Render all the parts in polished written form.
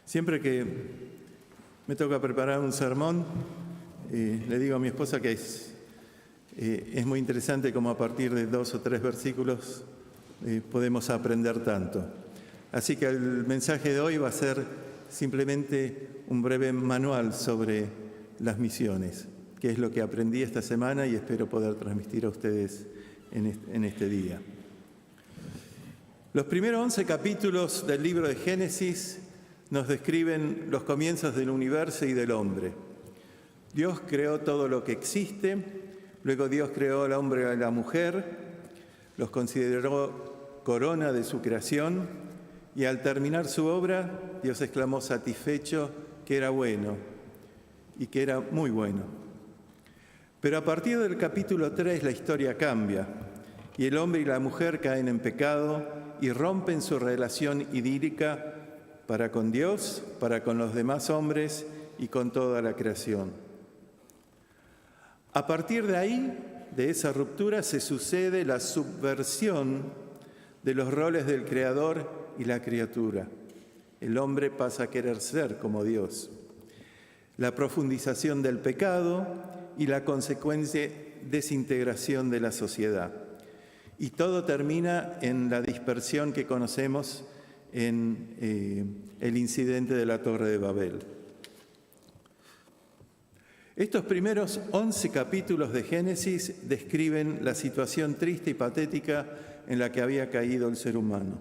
Siempre que me toca preparar un sermón, le digo a mi esposa que es muy interesante cómo a partir de 2 o 3 versículos podemos aprender tanto. Así que el mensaje de hoy va a ser simplemente un breve manual sobre las misiones, que es lo que aprendí esta semana y espero poder transmitir a ustedes en este día. Los primeros 11 capítulos del libro de Génesis nos describen los comienzos del universo y del hombre. Dios creó todo lo que existe, luego Dios creó al hombre y a la mujer, los consideró corona de su creación y al terminar su obra, Dios exclamó satisfecho que era bueno y que era muy bueno. Pero a partir del capítulo 3 la historia cambia y el hombre y la mujer caen en pecado y rompen su relación idílica para con Dios, para con los demás hombres y con toda la creación. A partir de ahí, de esa ruptura, se sucede la subversión de los roles del creador y la criatura. El hombre pasa a querer ser como Dios. La profundización del pecado y la consecuente desintegración de la sociedad. Y todo termina en la dispersión que conocemos en el incidente de la Torre de Babel. Estos primeros 11 capítulos de Génesis describen la situación triste y patética en la que había caído el ser humano.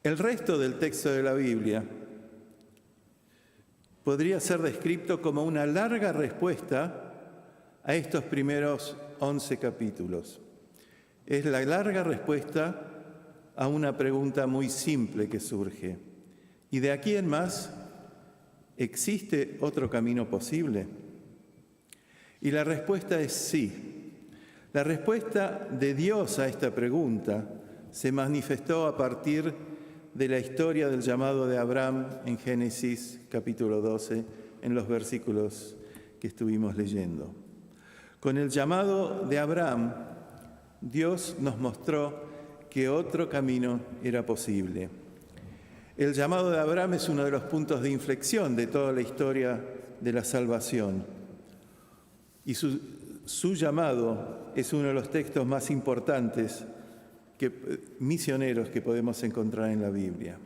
El resto del texto de la Biblia podría ser descrito como una larga respuesta a estos primeros 11 capítulos. Es la larga respuesta a una pregunta muy simple que surge. ¿Y de aquí en más existe otro camino posible? Y la respuesta es sí. La respuesta de Dios a esta pregunta se manifestó a partir de la historia del llamado de Abraham en Génesis capítulo 12, en los versículos que estuvimos leyendo. Con el llamado de Abraham, Dios nos mostró que otro camino era posible. El llamado de Abraham es uno de los puntos de inflexión de toda la historia de la salvación. Y su llamado es uno de los textos más importantes misioneros que podemos encontrar en la Biblia.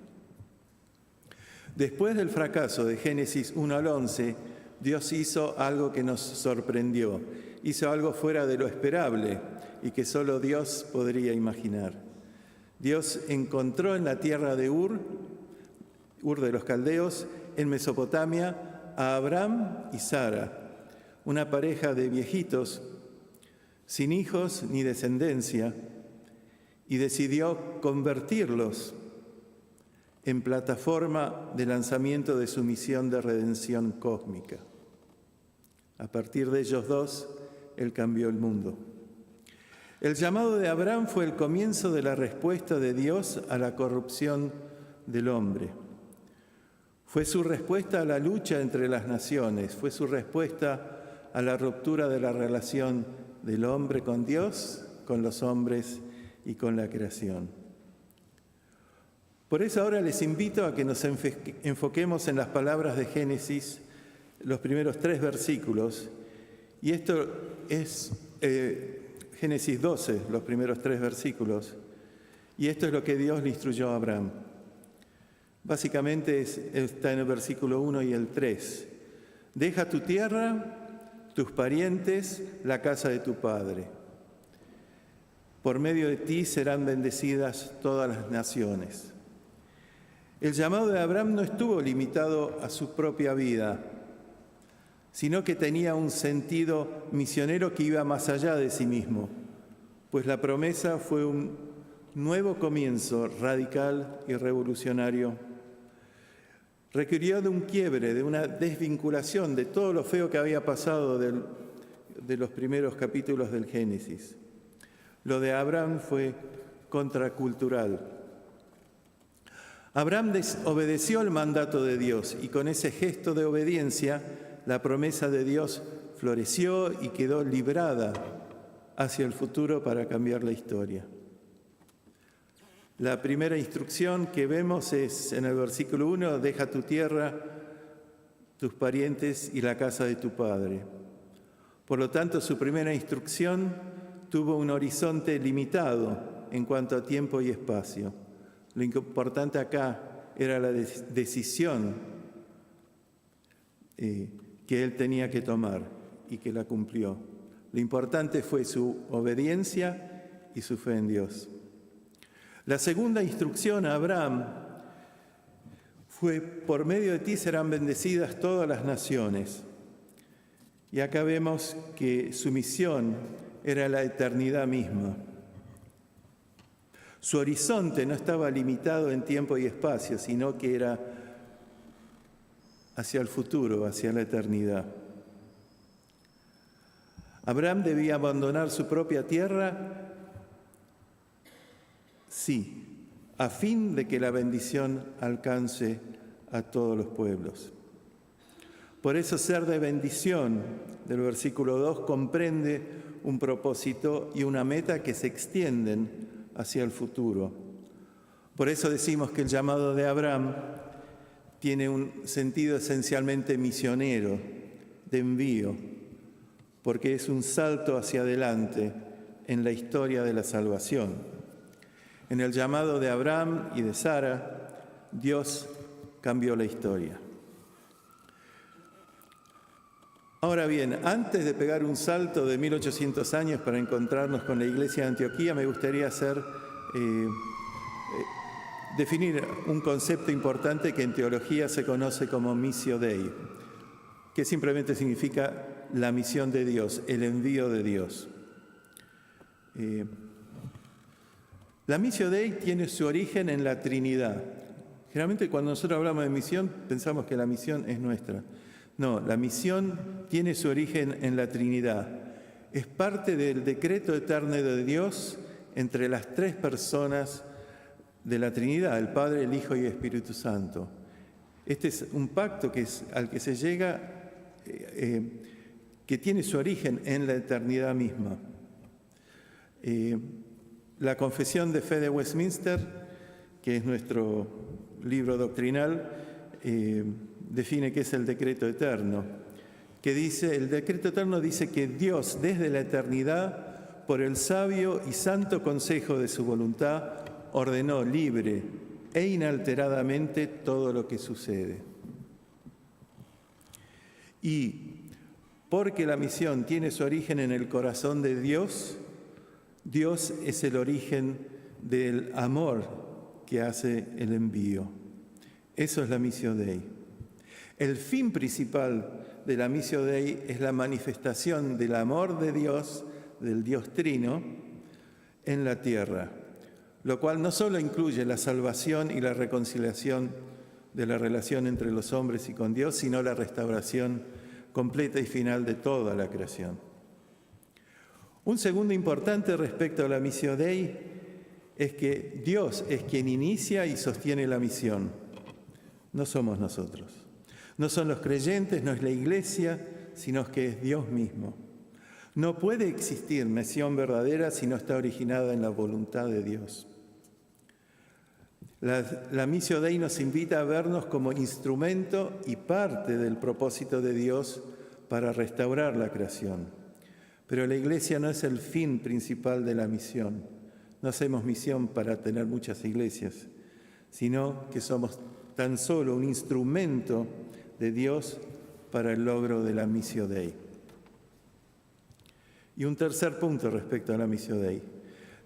Después del fracaso de Génesis 1 al 11, Dios hizo algo que nos sorprendió. Hizo algo fuera de lo esperable y que solo Dios podría imaginar. Dios encontró en la tierra de Ur de los Caldeos, en Mesopotamia, a Abraham y Sara, una pareja de viejitos, sin hijos ni descendencia, y decidió convertirlos en plataforma de lanzamiento de su misión de redención cósmica. A partir de ellos dos, Él cambió el mundo. El llamado de Abraham fue el comienzo de la respuesta de Dios a la corrupción del hombre. Fue su respuesta a la lucha entre las naciones, fue su respuesta a la ruptura de la relación del hombre con Dios, con los hombres y con la creación. Por eso ahora les invito a que nos enfoquemos en las palabras de Génesis, los primeros 3 versículos, y esto es Génesis 12, los primeros 3 versículos, y esto es lo que Dios le instruyó a Abraham. Básicamente está en el versículo 1 y el 3. Deja tu tierra, tus parientes, la casa de tu padre. Por medio de ti serán bendecidas todas las naciones. El llamado de Abraham no estuvo limitado a su propia vida, sino que tenía un sentido misionero que iba más allá de sí mismo, pues la promesa fue un nuevo comienzo radical y revolucionario. Requirió de un quiebre, de una desvinculación de todo lo feo que había pasado de los primeros capítulos del Génesis. Lo de Abraham fue contracultural. Abraham obedeció el mandato de Dios y con ese gesto de obediencia la promesa de Dios floreció y quedó librada hacia el futuro para cambiar la historia. La primera instrucción que vemos es en el versículo 1, deja tu tierra, tus parientes y la casa de tu padre. Por lo tanto, su primera instrucción tuvo un horizonte limitado en cuanto a tiempo y espacio. Lo importante acá era la decisión que él tenía que tomar y que la cumplió. Lo importante fue su obediencia y su fe en Dios. La segunda instrucción a Abraham fue: por medio de ti serán bendecidas todas las naciones. Y acá vemos que su misión era la eternidad misma. Su horizonte no estaba limitado en tiempo y espacio, sino que era hacia el futuro, hacia la eternidad. ¿Abraham debía abandonar su propia tierra? Sí, a fin de que la bendición alcance a todos los pueblos. Por eso ser de bendición, del versículo 2, comprende un propósito y una meta que se extienden hacia el futuro. Por eso decimos que el llamado de Abraham tiene un sentido esencialmente misionero, de envío, porque es un salto hacia adelante en la historia de la salvación. En el llamado de Abraham y de Sara, Dios cambió la historia. Ahora bien, antes de pegar un salto de 1800 años para encontrarnos con la iglesia de Antioquía, me gustaría definir un concepto importante que en teología se conoce como missio Dei, que simplemente significa la misión de Dios, el envío de Dios. La missio Dei tiene su origen en la Trinidad. Generalmente cuando nosotros hablamos de misión pensamos que la misión es nuestra. No, la misión tiene su origen en la Trinidad. Es parte del decreto eterno de Dios entre las tres personas de la Trinidad, el Padre, el Hijo y el Espíritu Santo. Este es un pacto al que se llega, que tiene su origen en la eternidad misma. La Confesión de Fe de Westminster, que es nuestro libro doctrinal, define qué es el decreto eterno, el decreto eterno dice que Dios desde la eternidad, por el sabio y santo consejo de su voluntad, ordenó libre e inalteradamente todo lo que sucede. Y porque la misión tiene su origen en el corazón de Dios, Dios es el origen del amor que hace el envío. Eso es la missio Dei. El fin principal de la missio Dei es la manifestación del amor de Dios, del Dios Trino, en la tierra, lo cual no solo incluye la salvación y la reconciliación de la relación entre los hombres y con Dios, sino la restauración completa y final de toda la creación. Un segundo importante respecto a la missio Dei es que Dios es quien inicia y sostiene la misión, no somos nosotros. No son los creyentes, no es la iglesia, sino que es Dios mismo. No puede existir misión verdadera si no está originada en la voluntad de Dios. La missio Dei nos invita a vernos como instrumento y parte del propósito de Dios para restaurar la creación. Pero la iglesia no es el fin principal de la misión. No hacemos misión para tener muchas iglesias, sino que somos tan solo un instrumento de Dios para el logro de la missio Dei. Y un tercer punto respecto a la missio Dei.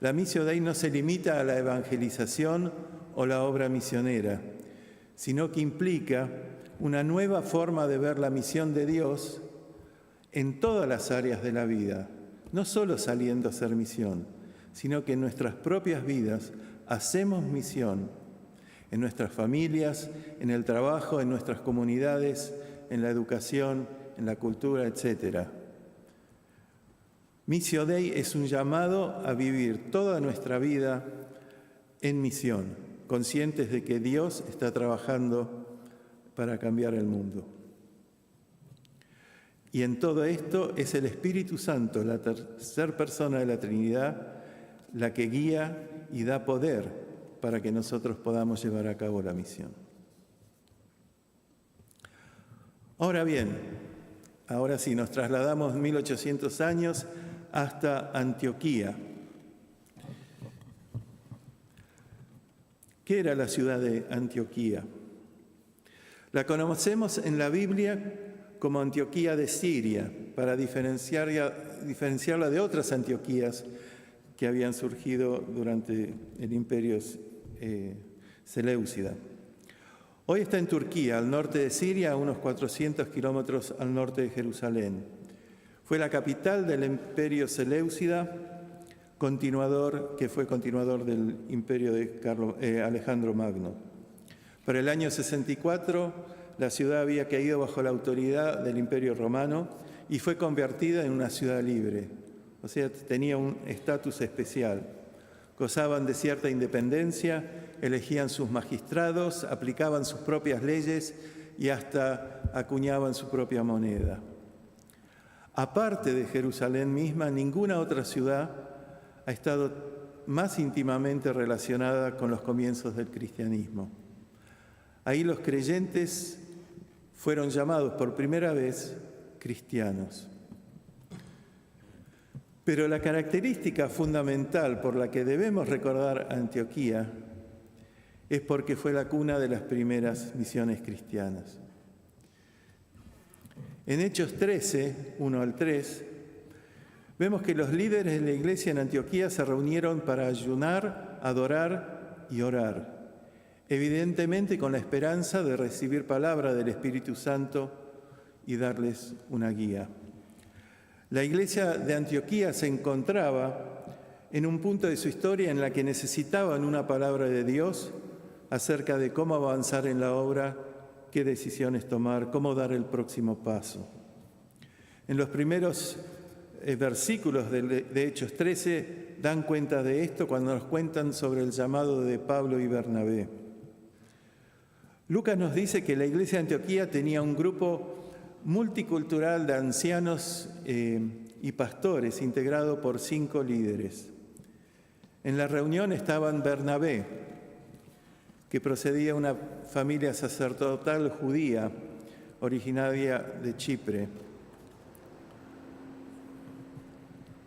La missio Dei no se limita a la evangelización o la obra misionera, sino que implica una nueva forma de ver la misión de Dios en todas las áreas de la vida, no solo saliendo a hacer misión, sino que en nuestras propias vidas hacemos misión, en nuestras familias, en el trabajo, en nuestras comunidades, en la educación, en la cultura, etc. Missio Dei es un llamado a vivir toda nuestra vida en misión, conscientes de que Dios está trabajando para cambiar el mundo. Y en todo esto es el Espíritu Santo, la tercera persona de la Trinidad, la que guía y da poder para que nosotros podamos llevar a cabo la misión. Ahora bien, ahora sí, nos trasladamos 1800 años hasta Antioquía. ¿Qué era la ciudad de Antioquía? La conocemos en la Biblia como Antioquía de Siria, para diferenciarla de otras Antioquías que habían surgido durante el imperio seleucida. Hoy está en Turquía, al norte de Siria, a unos 400 kilómetros al norte de Jerusalén. Fue la capital del imperio seleucida, que fue continuador del imperio de Alejandro Magno. Para el año 64, la ciudad había caído bajo la autoridad del imperio romano y fue convertida en una ciudad libre, o sea, tenía un estatus especial. Gozaban de cierta independencia, elegían sus magistrados, aplicaban sus propias leyes y hasta acuñaban su propia moneda. Aparte de Jerusalén misma, ninguna otra ciudad ha estado más íntimamente relacionada con los comienzos del cristianismo. Ahí los creyentes fueron llamados por primera vez cristianos. Pero la característica fundamental por la que debemos recordar a Antioquía es porque fue la cuna de las primeras misiones cristianas. En Hechos 13, 1 al 3, vemos que los líderes de la iglesia en Antioquía se reunieron para ayunar, adorar y orar, evidentemente con la esperanza de recibir palabra del Espíritu Santo y darles una guía. La iglesia de Antioquía se encontraba en un punto de su historia en la que necesitaban una palabra de Dios acerca de cómo avanzar en la obra, qué decisiones tomar, cómo dar el próximo paso. En los primeros versículos de Hechos 13 dan cuenta de esto cuando nos cuentan sobre el llamado de Pablo y Bernabé. Lucas nos dice que la iglesia de Antioquía tenía un grupo multicultural de ancianos y pastores integrado por 5 líderes. En la reunión estaban Bernabé, que procedía de una familia sacerdotal judía originaria de Chipre.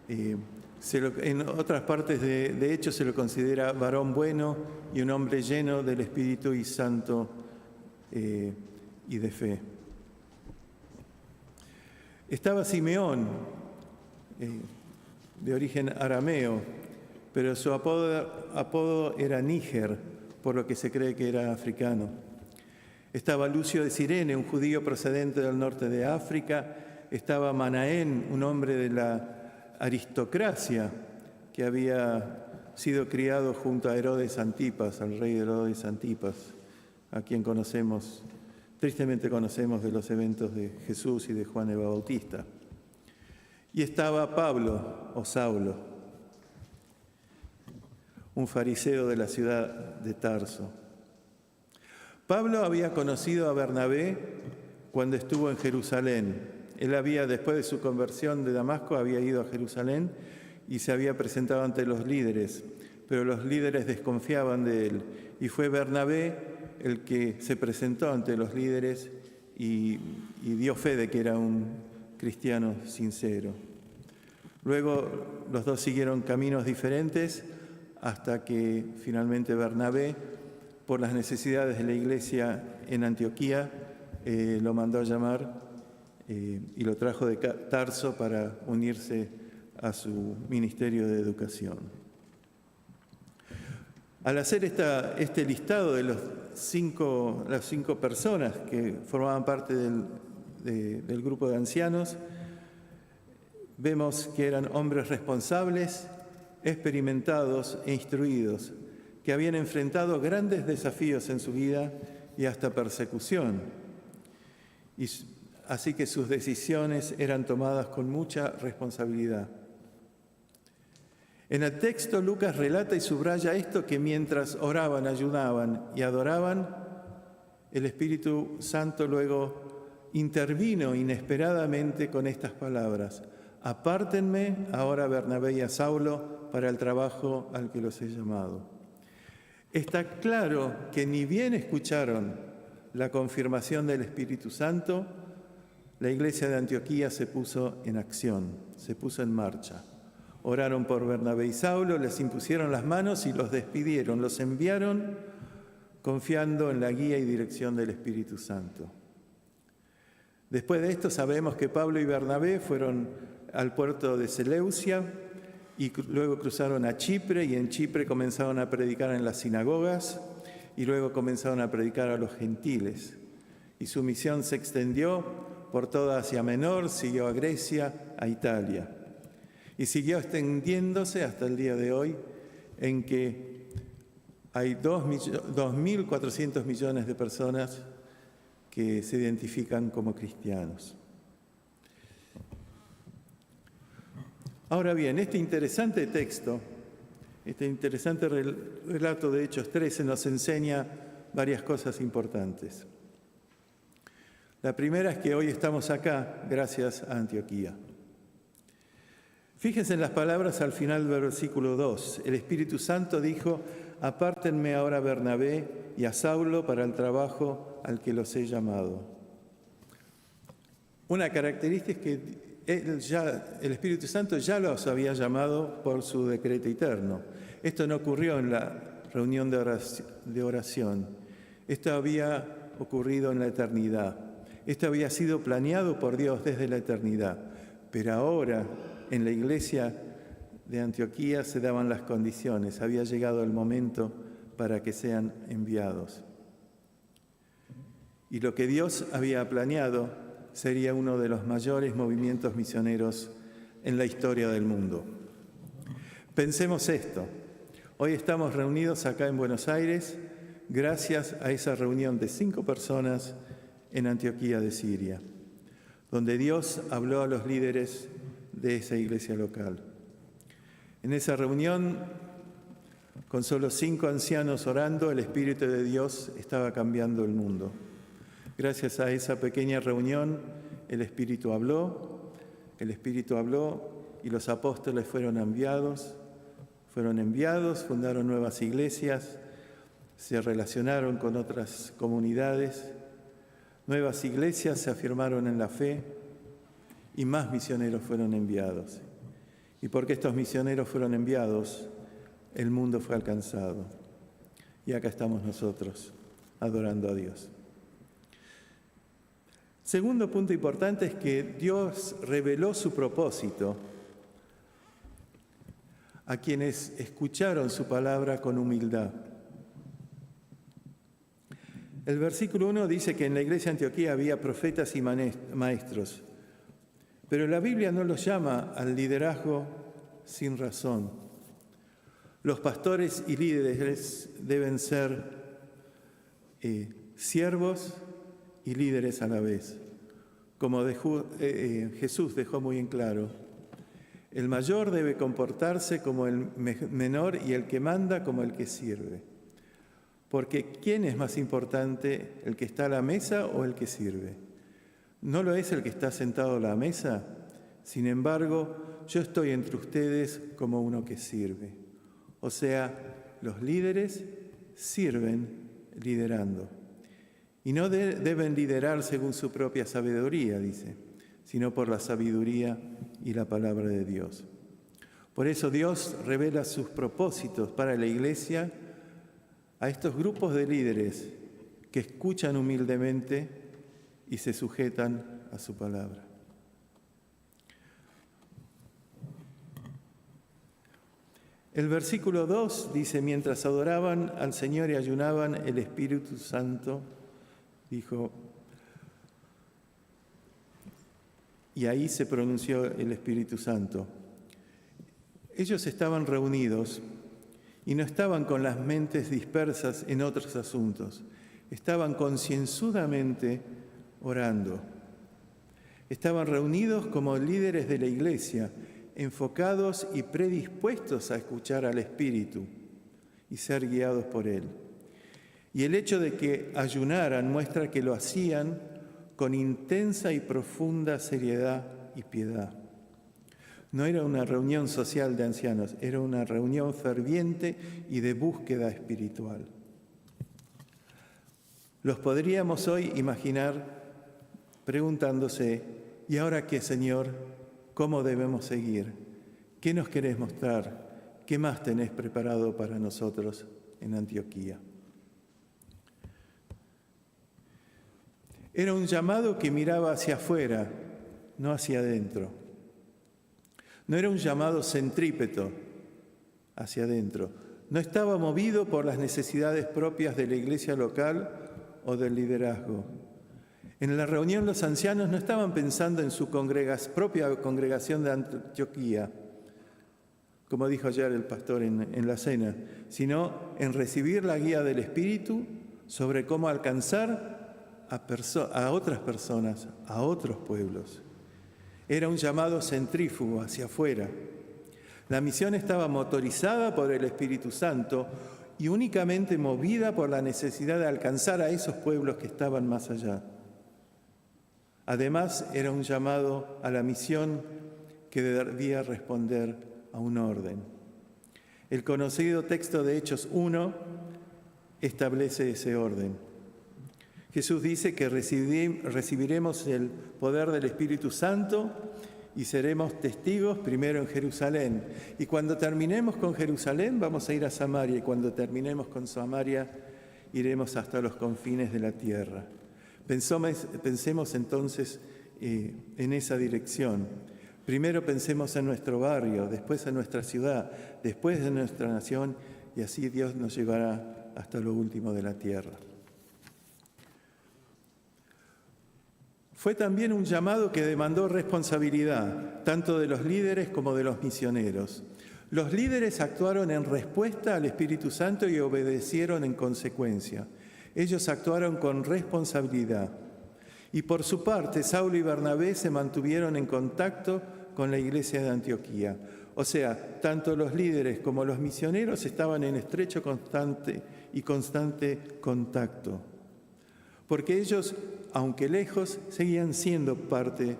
En otras partes de Hechos se lo considera varón bueno y un hombre lleno del Espíritu y Santo y de fe. Estaba Simeón, de origen arameo, pero su apodo era Níger, por lo que se cree que era africano. Estaba Lucio de Cirene, un judío procedente del norte de África. Estaba Manaén, un hombre de la aristocracia que había sido criado junto a Herodes Antipas, al rey Herodes Antipas, a quien tristemente conocemos de los eventos de Jesús y de Juan el Bautista. Y estaba Pablo, o Saulo, un fariseo de la ciudad de Tarso. Pablo había conocido a Bernabé cuando estuvo en Jerusalén. Él después de su conversión de Damasco, había ido a Jerusalén y se había presentado ante los líderes, pero los líderes desconfiaban de él. Y fue Bernabé el que se presentó ante los líderes y dio fe de que era un cristiano sincero. Luego los dos siguieron caminos diferentes hasta que finalmente Bernabé, por las necesidades de la iglesia en Antioquía, lo mandó a llamar y lo trajo de Tarso para unirse a su ministerio de educación. Al hacer este listado de las 5 personas que formaban parte del grupo de ancianos, vemos que eran hombres responsables, experimentados e instruidos, que habían enfrentado grandes desafíos en su vida y hasta persecución. Así que sus decisiones eran tomadas con mucha responsabilidad. En el texto, Lucas relata y subraya esto, que mientras oraban, ayunaban y adoraban, el Espíritu Santo luego intervino inesperadamente con estas palabras: apártenme ahora a Bernabé y a Saulo para el trabajo al que los he llamado. Está claro que ni bien escucharon la confirmación del Espíritu Santo, la iglesia de Antioquía se puso en acción, se puso en marcha. Oraron por Bernabé y Saulo, les impusieron las manos y los despidieron, los enviaron confiando en la guía y dirección del Espíritu Santo. Después de esto sabemos que Pablo y Bernabé fueron al puerto de Seleucia y luego cruzaron a Chipre, y en Chipre comenzaron a predicar en las sinagogas y luego comenzaron a predicar a los gentiles. Y su misión se extendió por toda Asia Menor, siguió a Grecia, a Italia. Y siguió extendiéndose hasta el día de hoy, en que hay 2.400 millones de personas que se identifican como cristianos. Ahora bien, este interesante texto, este interesante relato de Hechos 13 nos enseña varias cosas importantes. La primera es que hoy estamos acá gracias a Antioquía. Fíjense en las palabras al final del versículo 2. El Espíritu Santo dijo: apártenme ahora a Bernabé y a Saulo para el trabajo al que los he llamado. Una característica es que el Espíritu Santo ya los había llamado por su decreto eterno. Esto no ocurrió en la reunión de oración. Esto había ocurrido en la eternidad. Esto había sido planeado por Dios desde la eternidad. Pero ahora, en la iglesia de Antioquía se daban las condiciones. Había llegado el momento para que sean enviados. Y lo que Dios había planeado sería uno de los mayores movimientos misioneros en la historia del mundo. Pensemos esto. Hoy estamos reunidos acá en Buenos Aires gracias a esa reunión de 5 personas en Antioquía de Siria, donde Dios habló a los líderes de esa iglesia local. En esa reunión, con solo 5 ancianos orando, el Espíritu de Dios estaba cambiando el mundo. Gracias a esa pequeña reunión, el Espíritu habló y los apóstoles fueron enviados, fundaron nuevas iglesias, se relacionaron con otras comunidades, nuevas iglesias se afirmaron en la fe y más misioneros fueron enviados. Y porque estos misioneros fueron enviados, el mundo fue alcanzado. Y acá estamos nosotros, adorando a Dios. Segundo punto importante es que Dios reveló su propósito a quienes escucharon su palabra con humildad. El versículo 1 dice que en la iglesia de Antioquía había profetas y maestros, pero la Biblia no los llama al liderazgo sin razón. Los pastores y líderes deben ser siervos y líderes a la vez. Como Jesús dejó muy en claro, el mayor debe comportarse como el menor y el que manda como el que sirve. Porque ¿quién es más importante, el que está a la mesa o el que sirve? ¿No lo es el que está sentado a la mesa? Sin embargo, yo estoy entre ustedes como uno que sirve. O sea, los líderes sirven liderando. Y no deben liderar según su propia sabiduría, dice, sino por la sabiduría y la palabra de Dios. Por eso Dios revela sus propósitos para la iglesia a estos grupos de líderes que escuchan humildemente y se sujetan a su palabra. El versículo 2 dice: mientras adoraban al Señor y ayunaban, el Espíritu Santo dijo, y ahí se pronunció el Espíritu Santo. Ellos estaban reunidos y no estaban con las mentes dispersas en otros asuntos. Estaban concienzudamente orando. Estaban reunidos como líderes de la iglesia, enfocados y predispuestos a escuchar al Espíritu y ser guiados por Él. Y el hecho de que ayunaran muestra que lo hacían con intensa y profunda seriedad y piedad. No era una reunión social de ancianos, era una reunión ferviente y de búsqueda espiritual. Los podríamos hoy imaginar preguntándose, ¿y ahora qué, Señor? ¿Cómo debemos seguir? ¿Qué nos querés mostrar? ¿Qué más tenés preparado para nosotros en Antioquía? Era un llamado que miraba hacia afuera, no hacia adentro. No era un llamado centrípeto hacia adentro. No estaba movido por las necesidades propias de la iglesia local o del liderazgo. En la reunión los ancianos no estaban pensando en su propia congregación de Antioquía, como dijo ayer el pastor en la cena, sino en recibir la guía del Espíritu sobre cómo alcanzar a otras personas, a otros pueblos. Era un llamado centrífugo hacia afuera. La misión estaba motorizada por el Espíritu Santo y únicamente movida por la necesidad de alcanzar a esos pueblos que estaban más allá. Además, era un llamado a la misión que debía responder a un orden. El conocido texto de Hechos 1 establece ese orden. Jesús dice que recibiremos el poder del Espíritu Santo y seremos testigos primero en Jerusalén. Y cuando terminemos con Jerusalén vamos a ir a Samaria, y cuando terminemos con Samaria iremos hasta los confines de la tierra. Pensemos entonces en esa dirección. Primero pensemos en nuestro barrio, después en nuestra ciudad, después en nuestra nación, y así Dios nos llevará hasta lo último de la tierra. Fue también un llamado que demandó responsabilidad, tanto de los líderes como de los misioneros. Los líderes actuaron en respuesta al Espíritu Santo y obedecieron en consecuencia. Ellos actuaron con responsabilidad. Y por su parte, Saulo y Bernabé se mantuvieron en contacto con la iglesia de Antioquía. O sea, tanto los líderes como los misioneros estaban en estrecho constante contacto. Porque ellos, aunque lejos, seguían siendo parte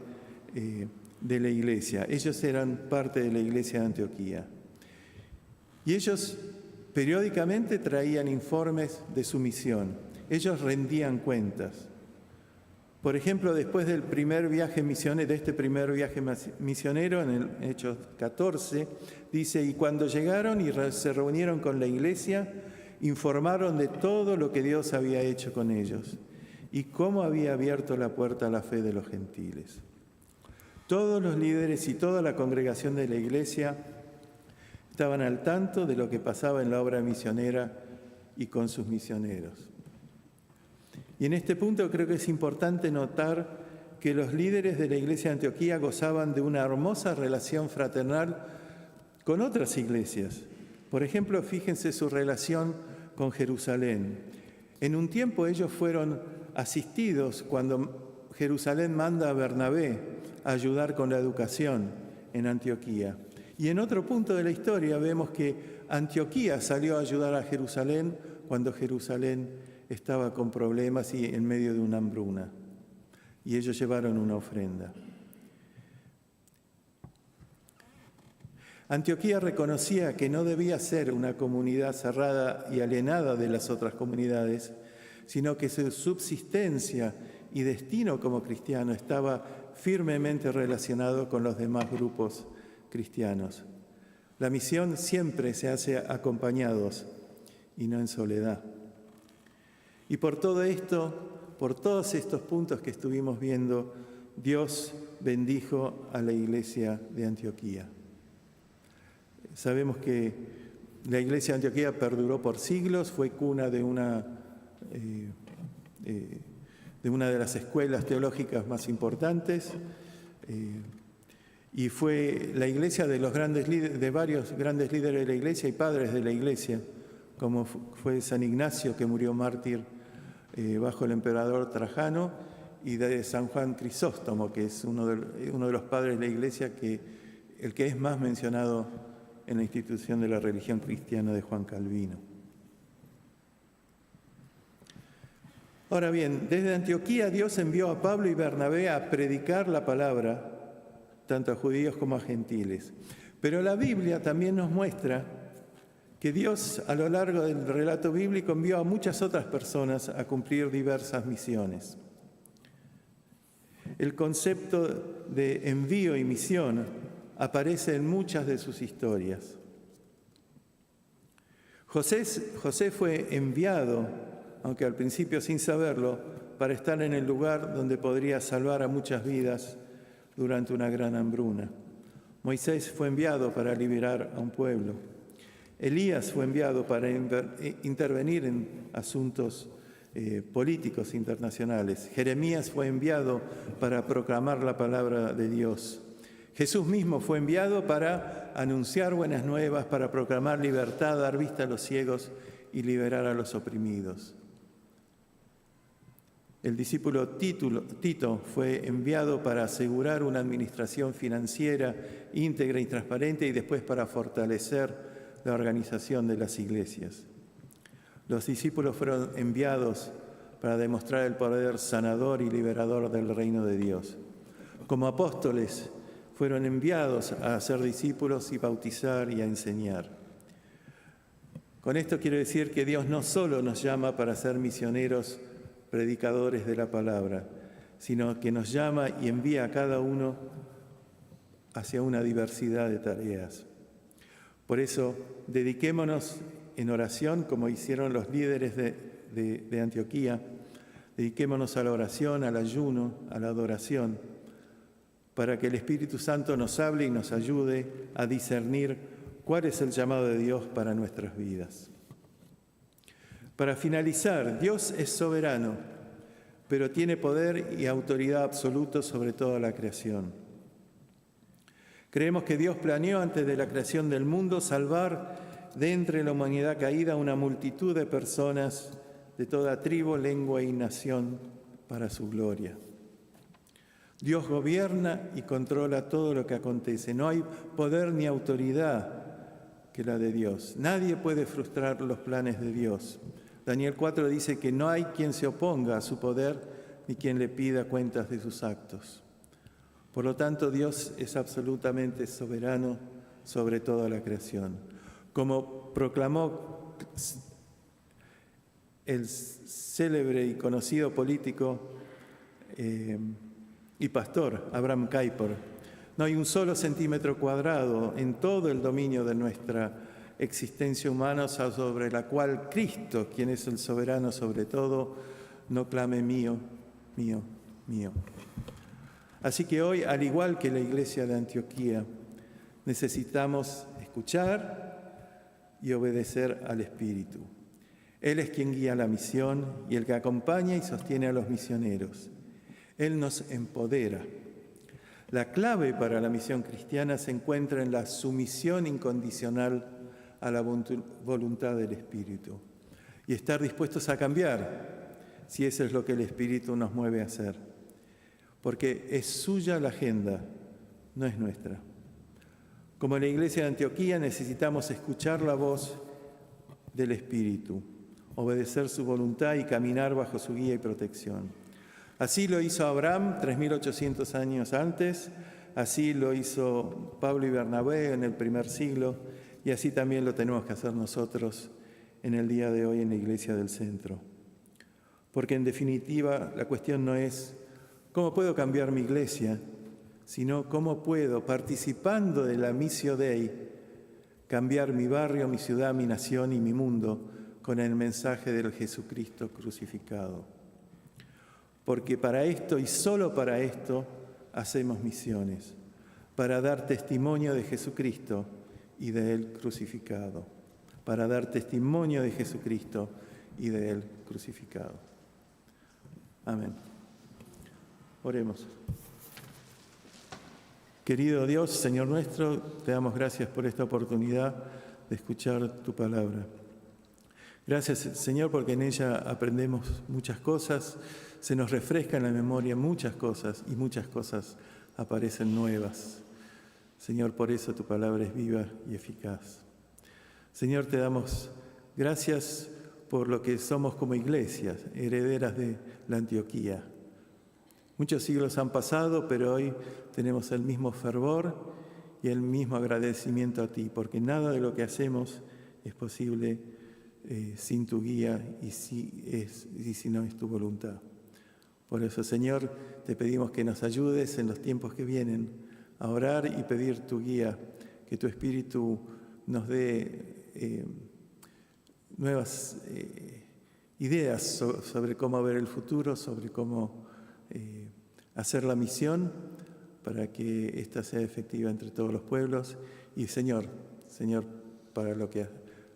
de la iglesia. Ellos eran parte de la iglesia de Antioquía. Y ellos periódicamente traían informes de su misión. Ellos rendían cuentas. Por ejemplo, después del primer viaje misionero, de este primer viaje misionero, en el Hechos 14, dice, y cuando llegaron y se reunieron con la iglesia, informaron de todo lo que Dios había hecho con ellos y cómo había abierto la puerta a la fe de los gentiles. Todos los líderes y toda la congregación de la iglesia estaban al tanto de lo que pasaba en la obra misionera y con sus misioneros. Y en este punto creo que es importante notar que los líderes de la iglesia de Antioquía gozaban de una hermosa relación fraternal con otras iglesias. Por ejemplo, fíjense su relación con Jerusalén. En un tiempo ellos fueron asistidos cuando Jerusalén manda a Bernabé a ayudar con la educación en Antioquía. Y en otro punto de la historia vemos que Antioquía salió a ayudar a Jerusalén cuando Jerusalén estaba con problemas y en medio de una hambruna. Y ellos llevaron una ofrenda. Antioquía reconocía que no debía ser una comunidad cerrada y alienada de las otras comunidades, sino que su subsistencia y destino como cristiano estaba firmemente relacionado con los demás grupos cristianos. La misión siempre se hace acompañados y no en soledad. Y por todo esto, por todos estos puntos que estuvimos viendo, Dios bendijo a la iglesia de Antioquía. Sabemos que la iglesia de Antioquía perduró por siglos, fue cuna de una de las escuelas teológicas más importantes, y fue la iglesia de varios grandes líderes de la iglesia y padres de la iglesia, como fue San Ignacio, que murió mártir bajo el emperador Trajano, y de San Juan Crisóstomo, que es uno de los padres de la iglesia, el que es más mencionado en la institución de la religión cristiana de Juan Calvino. Ahora bien, desde Antioquía Dios envió a Pablo y Bernabé a predicar la palabra, tanto a judíos como a gentiles. Pero la Biblia también nos muestra que Dios a lo largo del relato bíblico envió a muchas otras personas a cumplir diversas misiones. El concepto de envío y misión aparece en muchas de sus historias. José fue enviado, aunque al principio sin saberlo, para estar en el lugar donde podría salvar a muchas vidas durante una gran hambruna. Moisés fue enviado para liberar a un pueblo. Elías fue enviado para intervenir en asuntos políticos internacionales. Jeremías fue enviado para proclamar la palabra de Dios. Jesús mismo fue enviado para anunciar buenas nuevas, para proclamar libertad, dar vista a los ciegos y liberar a los oprimidos. El discípulo Tito fue enviado para asegurar una administración financiera íntegra y transparente y después para fortalecer la organización de las iglesias. Los discípulos fueron enviados para demostrar el poder sanador y liberador del reino de Dios. Como apóstoles, fueron enviados a ser discípulos y bautizar y a enseñar. Con esto quiero decir que Dios no solo nos llama para ser misioneros, predicadores de la palabra, sino que nos llama y envía a cada uno hacia una diversidad de tareas. Por eso, dediquémonos en oración, como hicieron los líderes de Antioquía, dediquémonos a la oración, al ayuno, a la adoración, para que el Espíritu Santo nos hable y nos ayude a discernir cuál es el llamado de Dios para nuestras vidas. Para finalizar, Dios es soberano, pero tiene poder y autoridad absoluto sobre toda la creación. Creemos que Dios planeó antes de la creación del mundo salvar de entre la humanidad caída una multitud de personas de toda tribu, lengua y nación para su gloria. Dios gobierna y controla todo lo que acontece. No hay poder ni autoridad que la de Dios. Nadie puede frustrar los planes de Dios. Daniel 4 dice que no hay quien se oponga a su poder ni quien le pida cuentas de sus actos. Por lo tanto, Dios es absolutamente soberano sobre toda la creación. Como proclamó el célebre y conocido político y pastor Abraham Kuyper, no hay un solo centímetro cuadrado en todo el dominio de nuestra existencia humana sobre la cual Cristo, quien es el soberano sobre todo, no clame mío, mío, mío. Así que hoy, al igual que la iglesia de Antioquía, necesitamos escuchar y obedecer al Espíritu. Él es quien guía la misión y el que acompaña y sostiene a los misioneros. Él nos empodera. La clave para la misión cristiana se encuentra en la sumisión incondicional a la voluntad del Espíritu y estar dispuestos a cambiar si eso es lo que el Espíritu nos mueve a hacer. Porque es suya la agenda, no es nuestra. Como en la iglesia de Antioquía necesitamos escuchar la voz del Espíritu, obedecer su voluntad y caminar bajo su guía y protección. Así lo hizo Abraham 3.800 años antes, así lo hizo Pablo y Bernabé en el primer siglo, y así también lo tenemos que hacer nosotros en el día de hoy en la Iglesia del Centro. Porque en definitiva la cuestión no es cómo puedo cambiar mi iglesia, sino cómo puedo, participando de la Missio Dei, cambiar mi barrio, mi ciudad, mi nación y mi mundo con el mensaje del Jesucristo crucificado. Porque para esto y solo para esto hacemos misiones, para dar testimonio de Jesucristo y de Él crucificado, para dar testimonio de Jesucristo y de Él crucificado. Amén. Oremos. Querido Dios, Señor nuestro, te damos gracias por esta oportunidad de escuchar tu palabra. Gracias, Señor, porque en ella aprendemos muchas cosas, se nos refresca en la memoria muchas cosas y muchas cosas aparecen nuevas. Señor, por eso tu palabra es viva y eficaz. Señor, te damos gracias por lo que somos como iglesias, herederas de la Antioquía. Muchos siglos han pasado, pero hoy tenemos el mismo fervor y el mismo agradecimiento a ti, porque nada de lo que hacemos es posible sin tu guía y si no es tu voluntad. Por eso, Señor, te pedimos que nos ayudes en los tiempos que vienen a orar y pedir tu guía, que tu Espíritu nos dé nuevas ideas sobre cómo ver el futuro, sobre cómo hacer la misión para que ésta sea efectiva entre todos los pueblos. Y Señor, para lo que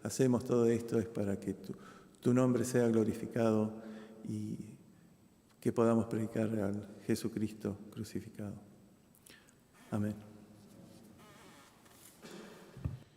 hacemos todo esto es para que tu nombre sea glorificado y que podamos predicar al Jesucristo crucificado. Amén.